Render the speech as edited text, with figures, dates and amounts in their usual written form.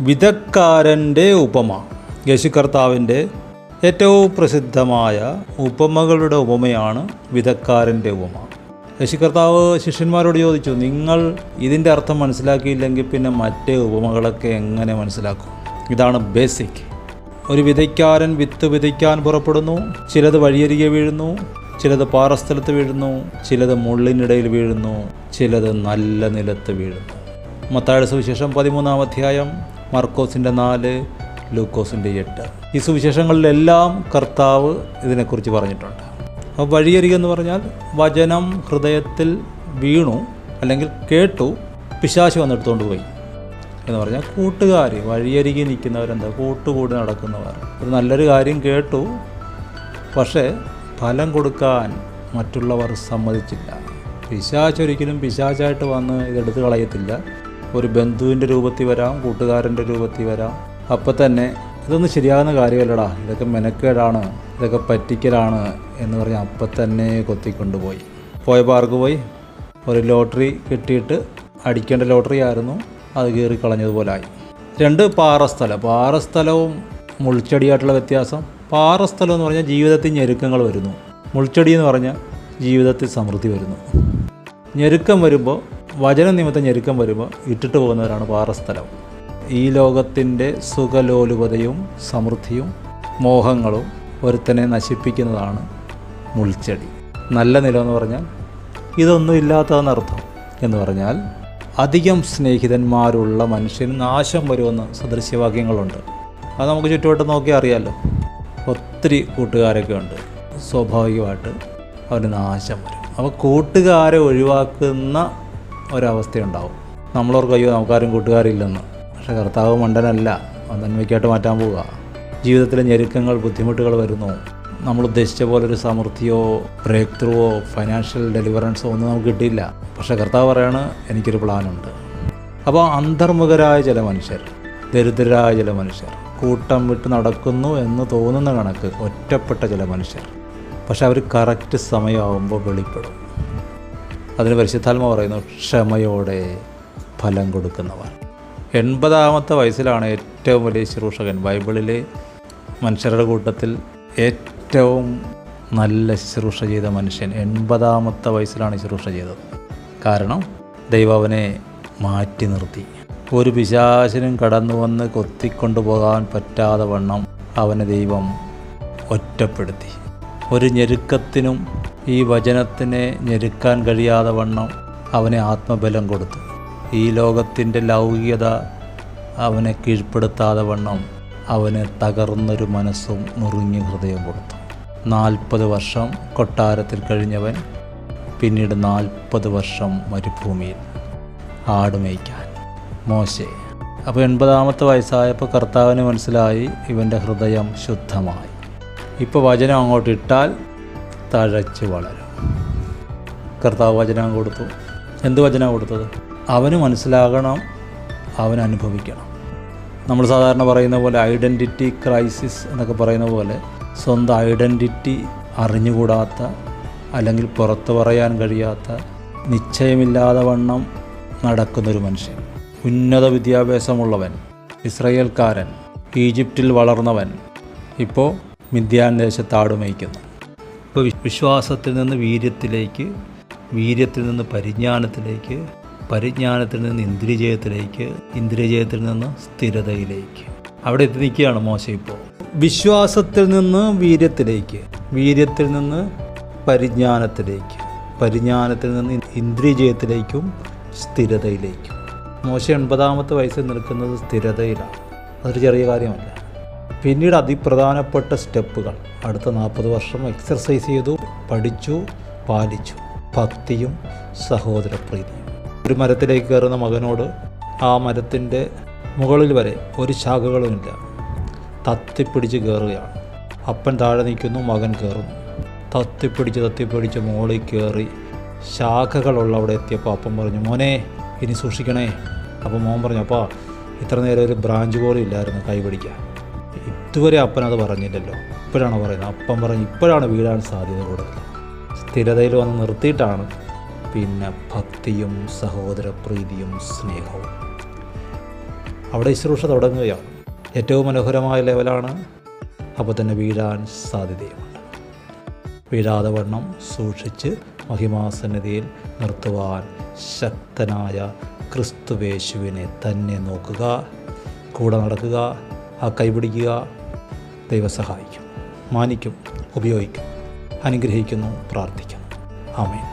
വിധക്കാരൻ്റെ ഉപമ. യേശു കർത്താവിൻ്റെ ഏറ്റവും പ്രസിദ്ധമായ ഉപമകളുടെ ഉപമയാണ് വിധക്കാരൻ്റെ ഉപമ. യേശു കർത്താവ് ശിഷ്യന്മാരോട് ചോദിച്ചു, നിങ്ങൾ ഇതിൻ്റെ അർത്ഥം മനസ്സിലാക്കിയില്ലെങ്കിൽ പിന്നെ മറ്റേ ഉപമകളൊക്കെ എങ്ങനെ മനസ്സിലാക്കും? ഇതാണ് ബേസിക്. ഒരു വിതയ്ക്കാരൻ വിത്ത് വിതയ്ക്കാൻ പുറപ്പെടുന്നു. ചിലത് വഴിയരികെ വീഴുന്നു, ചിലത് പാറസ്ഥലത്ത് വീഴുന്നു, ചിലത് മുള്ളിനിടയിൽ വീഴുന്നു, ചിലത് നല്ല നിലത്ത് വീഴുന്നു. മത്തായിയുടെ സുവിശേഷം 13-ാം അധ്യായം, മർക്കോസിൻ്റെ 4, ലൂക്കോസിൻ്റെ 8. ഈ സുവിശേഷങ്ങളിലെല്ലാം കർത്താവ് ഇതിനെക്കുറിച്ച് പറഞ്ഞിട്ടുണ്ട്. അപ്പോൾ വഴിയരികെന്ന് പറഞ്ഞാൽ വചനം ഹൃദയത്തിൽ വീണു അല്ലെങ്കിൽ കേട്ടു, പിശാച് വന്നെടുത്തുകൊണ്ട് പോയി എന്ന് പറഞ്ഞാൽ കൂട്ടുകാർ, വഴിയരികെ നിൽക്കുന്നവരെന്താ, കൂട്ടുകൂടി നടക്കുന്നവർ. ഒരു നല്ലൊരു കാര്യം കേട്ടു, പക്ഷേ ഫലം കൊടുക്കാൻ മറ്റുള്ളവർ സമ്മതിച്ചില്ല. പിശാച് ഒരിക്കലും പിശാചായിട്ട് വന്ന് ഇതെടുത്ത് കളയത്തില്ല. ഒരു ബന്ധുവിൻ്റെ രൂപത്തിൽ വരാം, കൂട്ടുകാരൻ്റെ രൂപത്തിൽ വരാം. അപ്പം തന്നെ ഇതൊന്നും ശരിയാകുന്ന കാര്യമല്ലടാ, ഇതൊക്കെ മെനക്കേടാണ്, ഇതൊക്കെ പറ്റിക്കലാണ് എന്ന് പറഞ്ഞ് അപ്പം തന്നെ കൊത്തിക്കൊണ്ടുപോയി. പോയ പാർക്ക് പോയി ഒരു ലോട്ടറി കിട്ടിയിട്ട് അടിക്കേണ്ട ലോട്ടറി ആയിരുന്നു, അത് കീറി കളഞ്ഞതുപോലായി. 2 പാറസ്ഥലവും മുൾച്ചെടിയായിട്ടുള്ള വ്യത്യാസം. പാറസ്ഥലം എന്ന് പറഞ്ഞാൽ ജീവിതത്തിൽ ഞെരുക്കങ്ങൾ വരുന്നു. മുൾച്ചെടി എന്ന് പറഞ്ഞാൽ ജീവിതത്തിൽ സമൃദ്ധി വരുന്നു. ഞെരുക്കം വരുമ്പോൾ, വചന നിമിത്തം ഞെരുക്കം വരുമ്പോൾ ഇട്ടിട്ട് പോകുന്നവരാണ് പാറസ്ഥലം. ഈ ലോകത്തിൻ്റെ സുഖലോലുപതയും സമൃദ്ധിയും മോഹങ്ങളും ഒരുത്തനെ നശിപ്പിക്കുന്നതാണ് മുൾച്ചെടി. നല്ല നിലമെന്ന് പറഞ്ഞാൽ ഇതൊന്നും ഇല്ലാത്തതെന്നർത്ഥം. എന്ന് പറഞ്ഞാൽ അധികം സ്നേഹിതന്മാരുള്ള മനുഷ്യന് നാശം വരുമെന്ന് സദൃശ്യവാക്യങ്ങളുണ്ട്. അത് നമുക്ക് ചുറ്റുവട്ടം നോക്കി അറിയാമല്ലോ. ഒത്തിരി കൂട്ടുകാരൊക്കെ ഉണ്ട്, സ്വാഭാവികമായിട്ട് അവന് നാശം വരും. അപ്പോൾ കൂട്ടുകാരെ ഒഴിവാക്കുന്ന ഒരവസ്ഥയുണ്ടാവും. നമ്മളോർക്ക് അയ്യോ നമുക്കാരും കൂട്ടുകാരില്ലെന്ന്. പക്ഷേ കർത്താവ് മണ്ടനല്ല, നന്മയ്ക്കായിട്ട് മാറ്റാൻ പോവുക. ജീവിതത്തിലെ ഞെരുക്കങ്ങൾ, ബുദ്ധിമുട്ടുകൾ വരുന്നു. നമ്മൾ ഉദ്ദേശിച്ച പോലൊരു സമൃദ്ധിയോ ബ്രേക്ക് ത്രൂവോ ഫൈനാൻഷ്യൽ ഡെലിവറൻസോ ഒന്നും നമുക്ക് കിട്ടിയില്ല. പക്ഷേ കർത്താവ് പറയാണ്, എനിക്കൊരു പ്ലാനുണ്ട്. അപ്പോൾ അന്തർമുഖരായ ചില മനുഷ്യർ, ദരിദ്രരായ ചില മനുഷ്യർ, കൂട്ടം വിട്ട് നടക്കുന്നു എന്ന് തോന്നുന്ന കണക്ക് ഒറ്റപ്പെട്ട ചില മനുഷ്യർ, പക്ഷെ അവർ കറക്റ്റ് സമയമാകുമ്പോൾ വെളിപ്പെടും. അതിന് പരിശുദ്ധാത്മ പറയുന്നു, ക്ഷമയോടെ ഫലം കൊടുക്കുന്നവർ. 80-ാമത്തെ വയസ്സിലാണ് ഏറ്റവും വലിയ ശുശ്രൂഷകൻ. ബൈബിളിലെ മനുഷ്യരുടെ കൂട്ടത്തിൽ ഏറ്റവും നല്ല ശുശ്രൂഷ ചെയ്ത മനുഷ്യൻ 80-ാമത്തെ വയസ്സിലാണ് ശുശ്രൂഷ ചെയ്തത്. കാരണം ദൈവം അവനെ മാറ്റി നിർത്തി. ഒരു പിശാചിനും കടന്നു വന്ന് കൊത്തിക്കൊണ്ടുപോകാൻ പറ്റാതെ വണ്ണം അവനെ ദൈവം ഒറ്റപ്പെടുത്തി. ഒരു ഞെരുക്കത്തിനും ഈ വചനത്തിനെ ഞെരുക്കാൻ കഴിയാതെ വണ്ണം അവനെ ആത്മബലം കൊടുത്തു. ഈ ലോകത്തിൻ്റെ ലൗകികത അവനെ കീഴ്പ്പെടുത്താതെ വണ്ണം അവന് തകർന്നൊരു മനസ്സും നുറുങ്ങിയ ഹൃദയം കൊടുത്തു. 40 വർഷം കൊട്ടാരത്തിൽ കഴിഞ്ഞവൻ പിന്നീട് 40 വർഷം മരുഭൂമിയിൽ ആടുമേയ്ക്കാൻ. മോശെ അപ്പോൾ 80-ാമത്തെ വയസ്സായപ്പോൾ കർത്താവിന് മനസ്സിലായി ഇവൻ്റെ ഹൃദയം ശുദ്ധമായി. ഇപ്പോൾ വചനം അങ്ങോട്ട് ഇട്ടാൽ തഴച്ച് വളരും. കർത്താവ് വചനം കൊടുത്തു. എന്ത് വചനം കൊടുത്തത്? അവന് മനസ്സിലാകണം, അവൻ അനുഭവിക്കണം. നമ്മൾ സാധാരണ പറയുന്ന പോലെ ഐഡൻറ്റിറ്റി ക്രൈസിസ് എന്നൊക്കെ പറയുന്ന പോലെ സ്വന്തം ഐഡൻറ്റിറ്റി അറിഞ്ഞുകൂടാത്ത, അല്ലെങ്കിൽ പുറത്ത് പറയാൻ കഴിയാത്ത, നിശ്ചയമില്ലാതെ വണ്ണം നടക്കുന്നൊരു മനുഷ്യൻ. ഉന്നത വിദ്യാഭ്യാസമുള്ളവൻ, ഇസ്രായേൽക്കാരൻ, ഈജിപ്തിൽ വളർന്നവൻ, ഇപ്പോൾ മിദ്യാൻ ദേശത്ത് ആടുമേയ്ക്കുന്നു. ഇപ്പോൾ വിശ്വാസത്തിൽ നിന്ന് വീര്യത്തിലേക്ക്, വീര്യത്തിൽ നിന്ന് പരിജ്ഞാനത്തിലേക്ക്, പരിജ്ഞാനത്തിൽ നിന്ന് ഇന്ദ്രിയജയത്തിലേക്ക്, ഇന്ദ്രിയജയത്തിൽ നിന്ന് സ്ഥിരതയിലേക്ക് അവിടെ എത്തി നിൽക്കുകയാണ് മോശ. ഇപ്പോൾ വിശ്വാസത്തിൽ നിന്ന് വീര്യത്തിലേക്ക്, വീര്യത്തിൽ നിന്ന് പരിജ്ഞാനത്തിലേക്ക്, പരിജ്ഞാനത്തിൽ നിന്ന് ഇന്ദ്രിയജയത്തിലേക്കും സ്ഥിരതയിലേക്കും. മോശ 80-ാമത്തെ വയസ്സിൽ നിൽക്കുന്നത് സ്ഥിരതയിലാണ്. അതൊരു ചെറിയ കാര്യമല്ല. പിന്നീട് അതിപ്രധാനപ്പെട്ട സ്റ്റെപ്പുകൾ അടുത്ത 40 വർഷം എക്സർസൈസ് ചെയ്തു, പഠിച്ചു, പാലിച്ചു. ഭക്തിയും സഹോദരപ്രീതിയും. ഒരു മരത്തിലേക്ക് കയറുന്ന മകനോട് ആ മരത്തിൻ്റെ മുകളിൽ വരെ ഒരു ശാഖകളുമില്ല, തത്തിപ്പിടിച്ച് കയറുകയാണ്. അപ്പൻ താഴെ നിൽക്കുന്നു, മകൻ കയറുന്നു. തത്തിപ്പിടിച്ച് മുകളിൽ കയറി ശാഖകളുള്ള അവിടെ എത്തിയപ്പോൾ അപ്പൻ പറഞ്ഞു, മോനെ ഇനി സൂക്ഷിക്കണേ. അപ്പോൾ മോൻ പറഞ്ഞു, അപ്പാ ഇത്ര നേരം ഒരു ബ്രാഞ്ച് പോലും ഇല്ലായിരുന്നു കൈ പിടിക്കാൻ. ഇതുവരെ അപ്പൻ അത് പറഞ്ഞില്ലല്ലോ, ഇപ്പോഴാണ് പറയുന്നത്. അപ്പം പറഞ്ഞു, ഇപ്പോഴാണ് വീഴാൻ സാധ്യത കൂടുതൽ. സ്ഥിരതയിൽ വന്ന് നിർത്തിയിട്ടാണ് പിന്നെ ഭക്തിയും സഹോദരപ്രീതിയും സ്നേഹവും. അവിടെ ശുശ്രൂഷ തുടങ്ങുകയാണ്. ഏറ്റവും മനോഹരമായ ലെവലാണ്. അപ്പോൾ തന്നെ വീഴാൻ സാധ്യതയുമുണ്ട്. വീഴാതെ വണ്ണം സൂക്ഷിച്ച് മഹിമാസന്നിധിയിൽ നിർത്തുവാൻ ശക്തനായ ക്രിസ്തുവേശുവിനെ തന്നെ നോക്കുക, കൂടെ നടക്കുക, ആ കൈപിടിക്കുക. ദൈവം സഹായിക്കും, മാനിക്കും, ഉപയോഗിക്കും, അനുഗ്രഹിക്കുന്നു, പ്രാർത്ഥിക്കുന്നു. ആമേൻ.